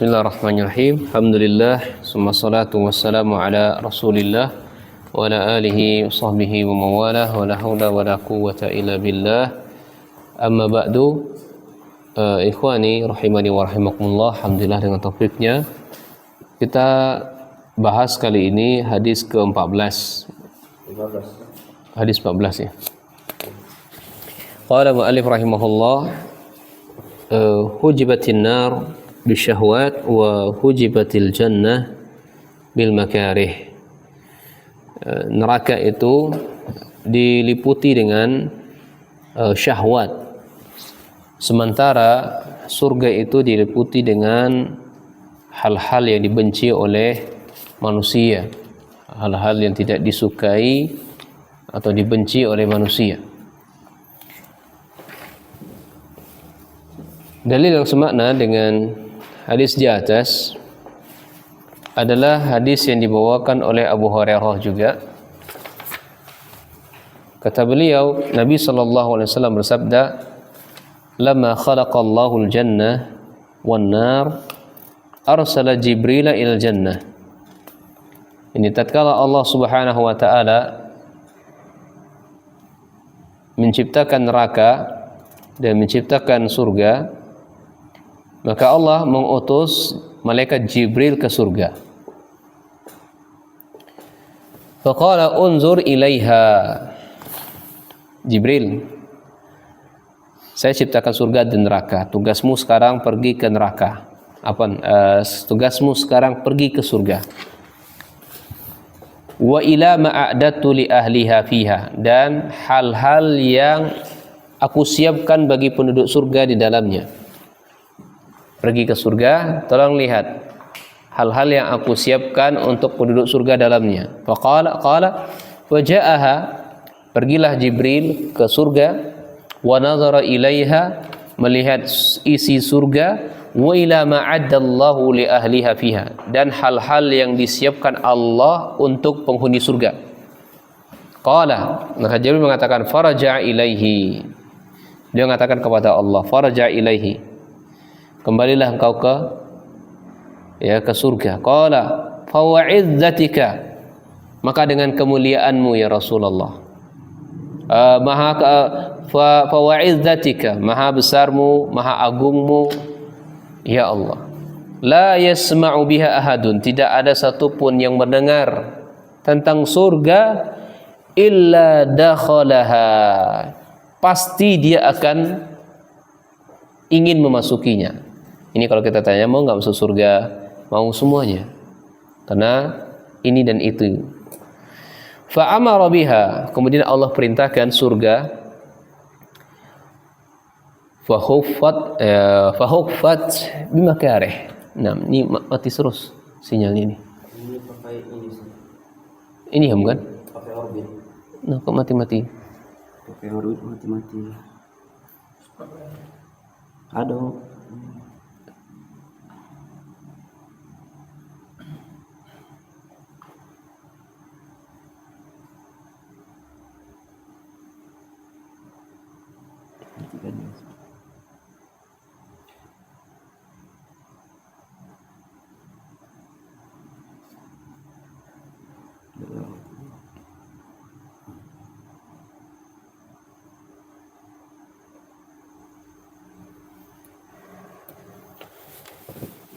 Bismillahirrahmanirrahim. Alhamdulillah, summa salatu wassalamu ala Rasulillah wa ala alihi wa sahbihi wa mawalah wa la haula wa la quwwata illa billah. Amma ba'du. Ikhwani rahimani wa rahimakumullah. Alhamdulillah dengan taufiknya kita bahas kali ini hadis ke-14. Hadis 14 ya. Qala mu'allif rahimahullah hujibatin nar bisyahwat wa hujibatil jannah bil makarih. Neraka itu diliputi dengan syahwat, sementara surga itu diliputi dengan hal-hal yang dibenci oleh manusia, hal-hal yang tidak disukai atau dibenci oleh manusia. Dalil yang semakna dengan hadis di atas adalah hadis yang dibawakan oleh Abu Hurairah juga. Kata beliau, Nabi SAW bersabda, "Lama khalaqallahu al-jannah wan nar, arsala Jibril ila jannah." Ini tatkala Allah Subhanahu wa taala menciptakan neraka dan menciptakan surga, maka Allah mengutus malaikat Jibril ke surga. Faqala unzur ilaiha. Jibril, saya ciptakan surga dan neraka. Tugasmu sekarang pergi ke neraka. Tugasmu sekarang pergi ke surga. Wa ila ma'adatu li ahliha fiha, dan hal-hal yang aku siapkan bagi penduduk surga di dalamnya. Pergi ke surga, tolong lihat hal-hal yang aku siapkan untuk penduduk surga dalamnya. Faqala waja'aha, pergilah Jibril ke surga, wa nazara ilaiha, melihat isi surga, wa ila ma'addallahu li ahliha fiha, dan hal-hal yang disiapkan Allah untuk penghuni surga. Qala, maka Jibril mengatakan faraja ilaihi. Dia mengatakan kepada Allah, faraja ilaihi, kembalilah engkau ke surga. Qala fa wa'izzatika, maka dengan kemuliaanmu ya Rasulullah, fa wa'izzatika, maha besarmu, maha agungmu ya Allah, la yasma'u biha ahadun, tidak ada satupun yang mendengar tentang surga illa dakhalaha, pasti dia akan ingin memasukinya. Ini kalau kita tanya, mau nggak masuk surga? Mau semuanya, karena ini dan itu. Fa'amara biha, kemudian Allah perintahkan surga. Fahuffat bimakarih. Nah, ini mati terus sinyalnya ini. Ini pakai ini sih. Ini ya bukan? Pakai orbit. Nah, kok mati-mati? Pakai orbit mati-mati. Aduh.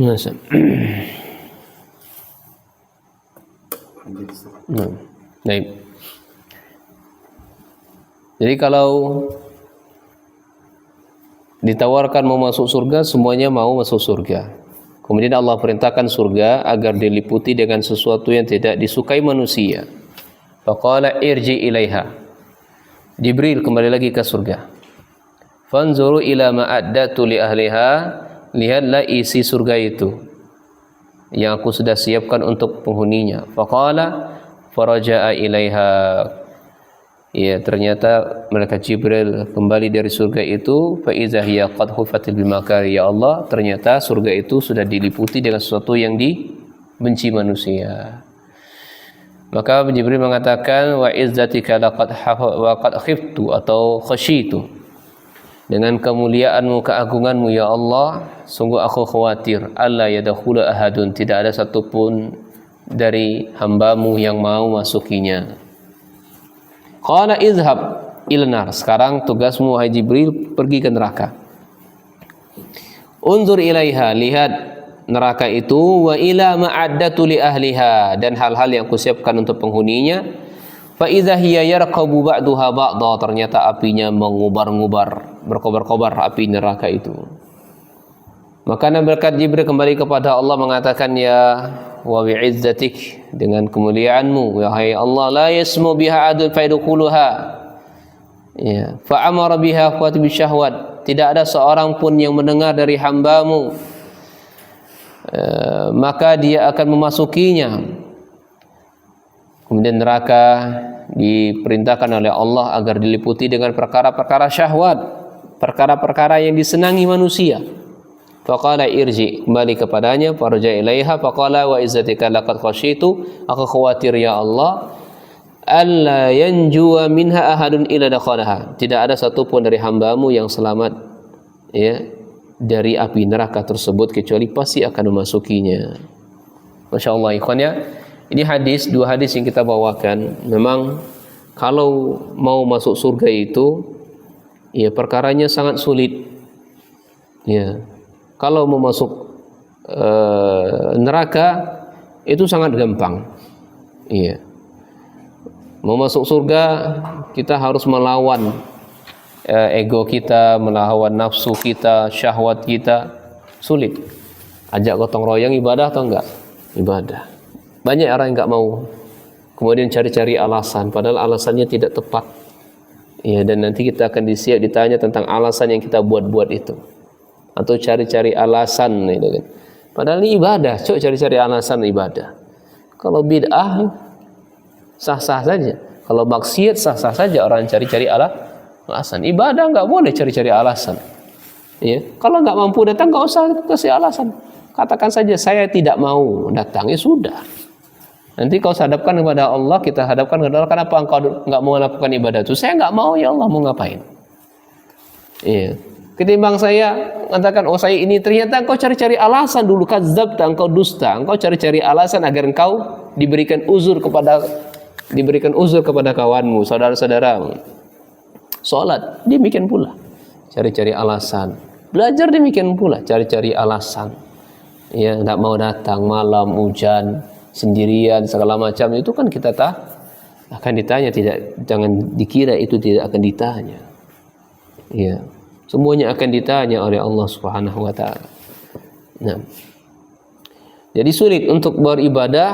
Nah, baik. Jadi kalau ditawarkan mau masuk surga, semuanya mau masuk surga. Kemudian Allah perintahkan surga agar diliputi dengan sesuatu yang tidak disukai manusia. Faqala irji ilaiha. Jibril kembali lagi ke surga. Fanzuru ila ma'addatu li ahliha, lihatlah isi surga itu yang aku sudah siapkan untuk penghuninya. Faqala faraja'a ilaiha. Ya, ternyata malaikat Jibril kembali dari surga itu, fa iza hiya qad hufatil bil makari, ya Allah, ternyata surga itu sudah diliputi dengan sesuatu yang dibenci manusia. Maka Jibril mengatakan wa izzatika laqad khiftu atau khasyitu. dengan kemuliaan-Mu, keagungan-Mu ya Allah, sungguh aku khawatir alla yadkhulu ahadun, tidak ada satupun dari hamba-Mu yang mau masukinya. Qala izhab ilnar, sekarang tugasmu wahai Jibril, pergi ke neraka. Unzur ilaiha, lihat neraka itu, wa ila ma'addatu li ahliha, dan hal-hal yang kusiapkan untuk penghuninya. Fa idza hiya yarqabu ba'daha ba'dha, ternyata apinya mengubar-ngubar, berkobar-kobar api neraka itu. Maka malaikat Jibril kembali kepada Allah mengatakan, ya wa bi'izzatik, dengan kemuliaan-Mu wahai Allah, la yasmu biha adun faidkhuluha, ya, fa amara biha qawati bisyahwat, tidak ada seorang pun yang mendengar dari hamba-Mu maka dia akan memasukinya. Kemudian neraka diperintahkan oleh Allah agar diliputi dengan perkara-perkara syahwat, perkara-perkara yang disenangi manusia. Faqala irji, kembali kepadanya, farja ilaiha, faqala wa izzatika laqad khasyitu, aku khawatir ya Allah alla yanjuwa minha ahadun illa dakhalaha, tidak ada satupun dari hamba-Mu yang selamat, ya, dari api neraka tersebut kecuali pasti akan memasukinya. Masya Allah ikhwan ya, ini hadis, dua hadis yang kita bawakan. Memang kalau mau masuk surga itu, ya, perkaranya sangat sulit, ya. Kalau mau masuk neraka itu sangat gampang, iya. Mau masuk surga kita harus melawan ego kita, melawan nafsu kita, syahwat kita, sulit. Ajak gotong royong ibadah atau enggak? Ibadah. Banyak orang yang enggak mau, kemudian cari-cari alasan, padahal alasannya tidak tepat. Ya, dan nanti kita akan ditanya tentang alasan yang kita buat-buat itu, atau cari-cari alasan, gitu kan. Padahal ini ibadah, cari-cari alasan ibadah. Kalau bid'ah sah-sah saja, kalau maksiat sah-sah saja orang cari-cari alasan. Ibadah nggak boleh cari-cari alasan. Ya, kalau nggak mampu datang nggak usah kasih alasan. Katakan saja saya tidak mau datang, ya sudah. Nanti kau hadapkan kepada Allah, kita hadapkan kepada Allah, kenapa engkau nggak mau melakukan ibadah itu? Saya nggak mau, ya Allah, mau ngapain? Iya. Ketimbang saya katakan, oh saya ini, ternyata engkau cari-cari alasan dulu, kadzdzabta, engkau dusta, engkau cari-cari alasan agar engkau diberikan uzur kepada kawanmu, saudara-saudaramu. Salat demikian pula, cari-cari alasan. Belajar demikian pula, cari-cari alasan. Ya, tidak mau datang, malam, hujan, sendirian, segala macam itu kan kita akan ditanya, jangan dikira itu tidak akan ditanya. Ya, semuanya akan ditanya oleh Allah Subhanahu wa taala. Nah, jadi sulit untuk beribadah,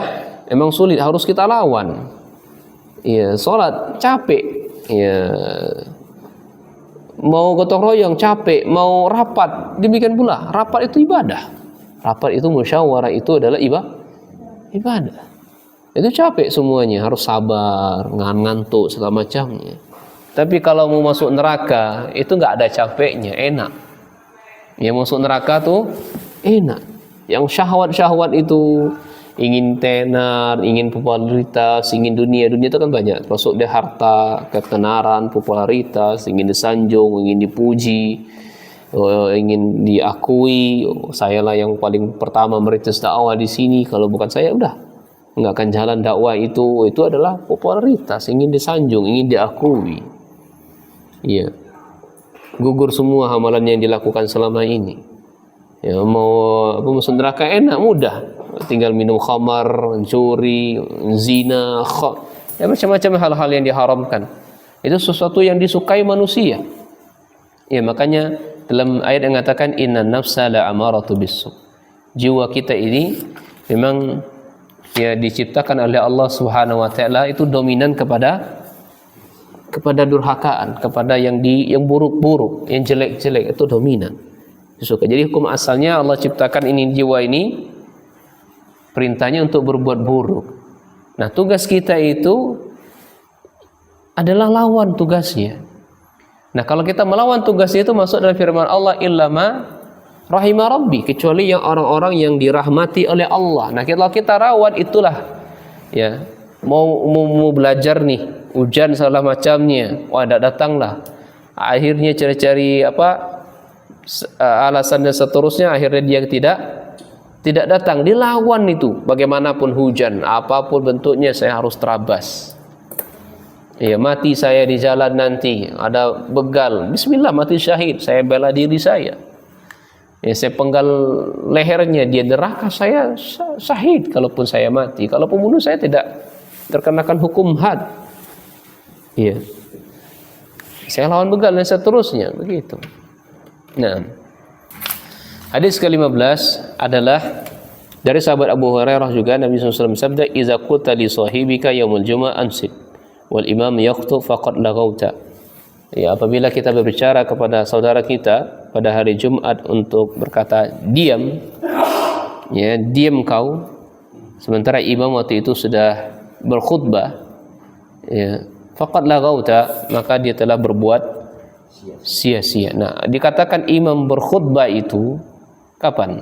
emang sulit, harus kita lawan. Ya, salat capek, ya, mau gotong royong capek, mau rapat demikian pula. Rapat itu ibadah, rapat itu musyawarah, itu adalah ibadah. Itu capek semuanya, harus sabar, ngantuk segala macamnya. Tapi kalau mau masuk neraka itu nggak ada capeknya, enak. Ya, masuk neraka tuh enak. Yang syahwat itu, ingin tenar, ingin popularitas, ingin dunia itu kan banyak. Masuk dia harta, ketenaran, popularitas, ingin disanjung, ingin dipuji, ingin diakui, sayalah yang paling pertama merintis dakwah di sini. Kalau bukan saya udah nggak akan jalan dakwah itu adalah popularitas, ingin disanjung, ingin diakui. Iya. Gugur semua amalan yang dilakukan selama ini. Ya, mau masuk neraka enak, mudah. Tinggal minum khamar, curi, zina, ya macam-macam hal-hal yang diharamkan. Itu sesuatu yang disukai manusia. Ya, makanya dalam ayat yang mengatakan innan nafsa la'amaratu bisu. Jiwa kita ini memang ya diciptakan oleh Allah Subhanahu wa taala itu dominan kepada durhakaan, kepada yang buruk-buruk, yang jelek-jelek, itu dominan. Disukai. Jadi hukum asalnya Allah ciptakan ini jiwa ini, perintahnya untuk berbuat buruk. Nah, tugas kita itu adalah lawan tugasnya. Nah, kalau kita melawan tugasnya itu masuk dalam firman Allah, illama rahimah rabbi, kecuali yang orang-orang yang dirahmati oleh Allah. Nah, kalau kita rawat itulah, ya, mau belajar nih, hujan segala macamnya, wah tidak datanglah. akhirnya cari-cari alasan dan seterusnya, akhirnya dia tidak datang, dilawan itu. Bagaimanapun hujan, apapun bentuknya saya harus terabas. Ya, mati saya di jalan nanti, ada begal, bismillah mati syahid, saya bela diri saya. Ya, saya penggal lehernya, dia neraka, saya syahid kalaupun saya mati. Kalau pembunuh saya tidak terkenakan hukum had. Ya. Saya lawan begal dan seterusnya, begitu. Nah, hadis ke-15 adalah dari sahabat Abu Hurairah juga, Nabi SAW sabda, "Iza qulta li sahibika yaumul jumu'ah ansit wal imam yakhutub faqad laghauta." Ya, apabila kita berbicara kepada saudara kita pada hari Jumat untuk berkata diam, ya, diam kau, sementara imam waktu itu sudah berkhutbah, ya, faqad laghauta, maka dia telah berbuat sia-sia. Nah, dikatakan imam berkhutbah itu kapan?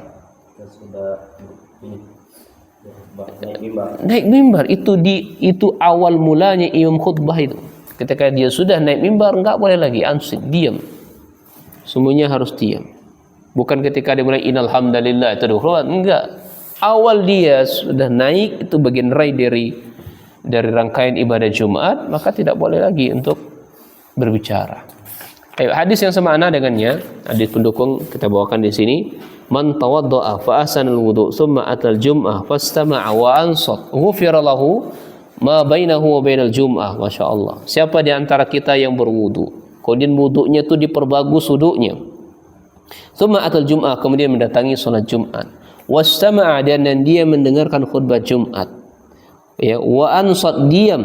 Naik mimbar itu awal mulanya imam khutbah itu. Ketika dia sudah naik mimbar, enggak boleh lagi ansit, diam. Semuanya harus diam. Bukan ketika dia mulai innal hamdalillah itu khutbah, enggak. Awal dia sudah naik, itu bagian rai dari rangkaian ibadah Jumat, maka tidak boleh lagi untuk berbicara. Hadis yang semakna dengannya, hadis pendukung kita bawakan di sini. Man tawadda'a fa ahsanal wudu' thumma atal jum'ah fastama'a wa ansat ghufira lahu ma bainahu wa bainal jum'ah. Masyaallah. Siapa di antara kita yang berwudu, kemudian wudunya itu diperbagus wudunya, thumma atal jum'ah, kemudian mendatangi salat Jumat, wastama'a, dan dia mendengarkan khutbah Jumat, ya, wa ansat, diam,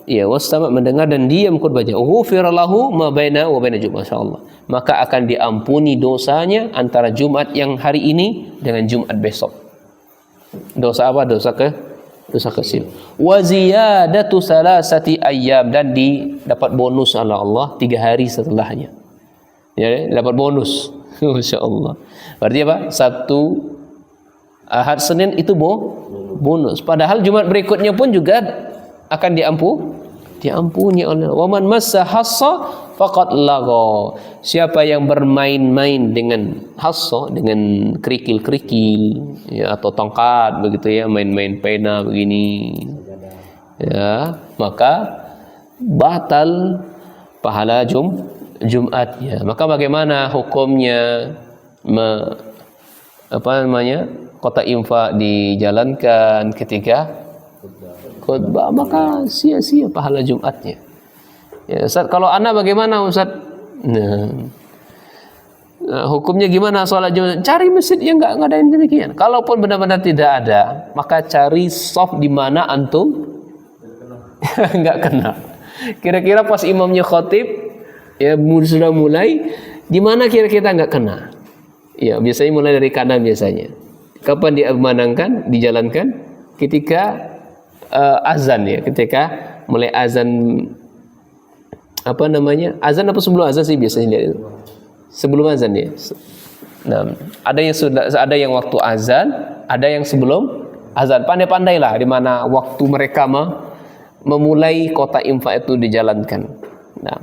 ya, wastama, mendengar dan diam khutbahnya, ghufira lahu ma baina wa baina Jumat, masyaallah, maka akan diampuni dosanya antara Jumat yang hari ini dengan Jumat besok. Dosa apa? Dosa kecil. Wa ziyadatu salasati ayyam, dan dapat bonus oleh Allah 3 hari setelahnya. Ya, dapat bonus. Masyaallah. Berarti apa? Sabtu, Ahad, Senin itu bonus. Padahal Jumat berikutnya pun juga akan diampuni oleh Allah. Wa man massa hassa faqad lagha. Siapa yang bermain-main dengan hassa, dengan kerikil-kerikil, ya, atau tongkat begitu, ya, main-main pena begini, ya, maka batal pahala Jumatnya. Maka bagaimana hukumnya kota infak dijalankan ketika khutbah? Maka sia-sia pahala Jumatnya. Ya, Ustaz, kalau anak bagaimana Ustaz? Nah, hukumnya gimana sholat Jumat? Cari masjid yang enggak ngadain demikian. Kalaupun benar-benar tidak ada, maka cari shaf di mana antum enggak kena. Kira-kira pas imamnya khotib, ya, sudah mulai, di mana kira-kira enggak kena? Ya, biasanya mulai dari kanan biasanya. Kapan dia memandangkan, dijalankan? Ketika azan, ya, ketika mulai azan, azan apa sebelum azan sih biasanya lihat itu? Sebelum azan, ya. Nah, ada yang waktu azan, ada yang sebelum azan. Pandai-pandailah di mana waktu mereka memulai kota infak itu dijalankan. Nah,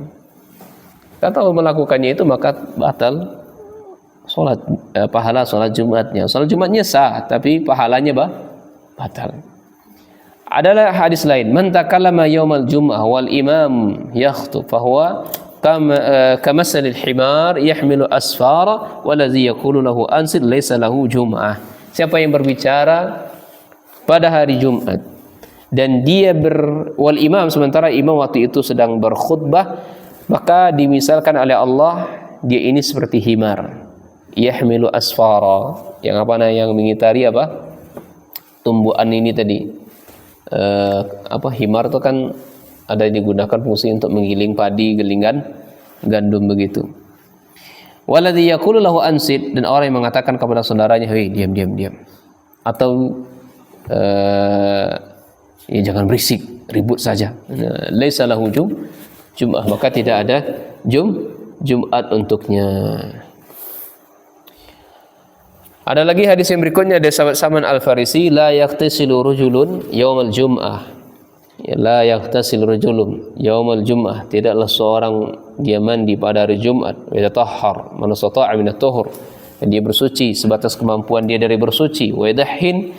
kalau melakukannya itu maka batal pahala sholat Jumatnya. Sholat Jumatnya sah, tapi pahalanya batal. Adalah hadis lain, man takallama yaumal jum'ah wal imam yakhutub fahuwa kamasalil himar yahmilu asfara waladhi yaqulu lahu ansit laysa lahu jum'ah. Siapa yang berbicara pada hari Jumat dan dia wal imam, sementara imam waktu itu sedang berkhutbah, maka dimisalkan oleh Allah dia ini seperti himar yahmilu asfara, yang mengitari tumbuhan ini tadi. Himar itu kan ada digunakan fungsi untuk menggiling padi, gelingan gandum begitu. Waladhi yaqulu lahu ansit, dan orang yang mengatakan kepada saudaranya, hei, diam. Atau ya jangan berisik, ribut saja. Laisa lahu jum'ah, maka tidak ada Jumat untuknya. Ada lagi hadis yang berikutnya dari sahabat Salman Al-Farisi, la yaqtasilu rajulun yaumal jum'ah. la yaghtasil rajulun yaumal jum'ah, tidaklah seorang dia mandi pada hari Jumat, wa yatahhar man istata'a min at-tuhur, dia bersuci sebatas kemampuan dia dari bersuci, wa yadahhin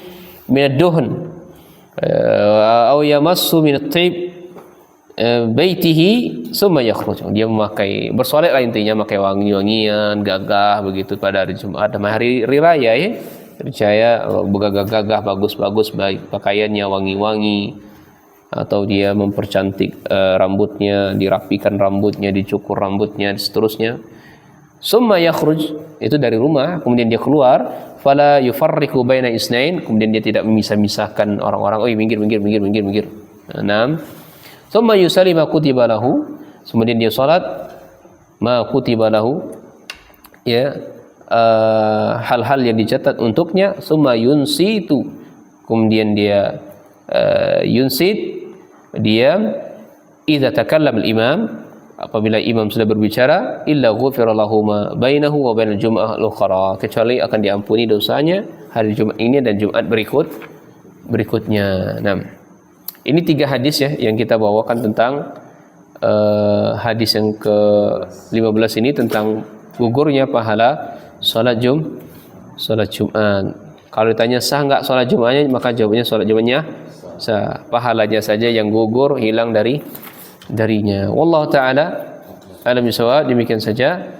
min ad-duhn aw yamassu min at-tib baitihi summa yakhruj, dia memakai bersolatlah intinya memakai wangi-wangian gagah begitu pada hari Jumat dan hari raya ya, percaya bergagah-gagah bagus-bagus baik pakaiannya wangi-wangi, atau dia mempercantik rambutnya, dirapikan rambutnya, dicukur rambutnya, dan seterusnya. Summa yakhruj, itu dari rumah, kemudian dia keluar, fala yufarriqu baina isnain, kemudian dia tidak memisah-misahkan orang-orang, oh minggir. Naam. Summa yusalli ma kutiba lahu, kemudian dia salat ma kutiba lahu, ya, hal-hal yang dicatat untuknya. Summa yunsitu, kemudian dia yunsit, diam. Idza takallama al-imam, apabila imam sudah berbicara, illa ghufira lahu ma bainahu wa bainal jum'ah al-ukhra, kecuali akan diampuni dosanya hari Jumat ini dan Jumat berikutnya. Nah, ini 3 hadis ya yang kita bawakan tentang hadis yang ke-15 ini tentang gugurnya pahala salat Jumat. Kalau ditanya sah enggak salat Jumatnya, maka jawabannya salat Jumatnya sah. Pahalanya saja yang gugur, hilang darinya. Wallahu taala alam bisawab. Demikian saja.